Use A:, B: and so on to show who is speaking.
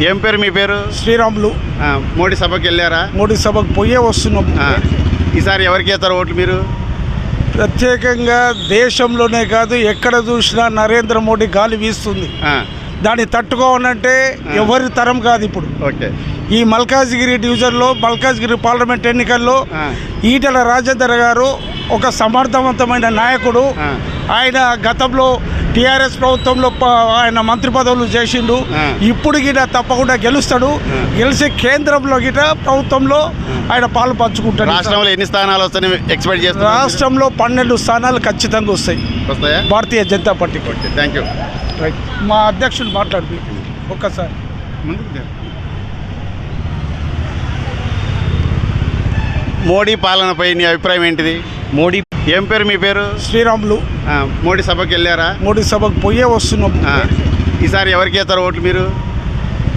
A: ఏం పేరు మీ పేరు?
B: శ్రీరాములు.
A: మోడీ సభకి వెళ్ళారా?
B: మోడీ సభకు పోయే వస్తున్నాం.
A: ఈసారి ఎవరికి వేస్తారు ఓట్లు మీరు?
B: ప్రత్యేకంగా దేశంలోనే కాదు ఎక్కడ చూసినా నరేంద్ర మోడీ గాలి వీస్తుంది. దాన్ని తట్టుకోవాలంటే ఎవరి తరం కాదు. ఇప్పుడు
A: ఓకే,
B: ఈ మల్కాజ్గిరి డివిజన్లో మల్కాజ్గిరి పార్లమెంట్ ఎన్నికల్లో ఈటెల రాజేందర్ గారు ఒక సమర్థవంతమైన నాయకుడు. ఆయన గతంలో టీఆర్ఎస్ ప్రభుత్వంలో ఆయన మంత్రి పదవులు చేసిండు. ఇప్పుడు గిట తప్పకుండా గెలుస్తాడు. గెలిచి కేంద్రంలో గిట ప్రభుత్వంలో ఆయన పాలు పంచుకుంటాడు.
A: రాష్ట్రంలో ఎన్ని స్థానాలు వస్తాయని ఎక్స్పెక్ట్ చేస్తారు?
B: రాష్ట్రంలో 12 స్థానాలు ఖచ్చితంగా వస్తాయి భారతీయ జనతా పార్టీకి.
A: Thank you.
B: రైట్, మా అధ్యక్షుడు మాట్లాడు ఒక్కసారి.
A: మోడీ పాలనపై నీ అభిప్రాయం ఏంటిది?
C: మోడీ
A: ఏం పేరు మీ పేరు?
B: శ్రీరాములు.
A: మోడీ సభకి వెళ్ళారా?
B: మోడీ సభకు పోయే వస్తున్నాం.
A: ఈసారి ఎవరికి వేస్తారు ఓట్లు మీరు?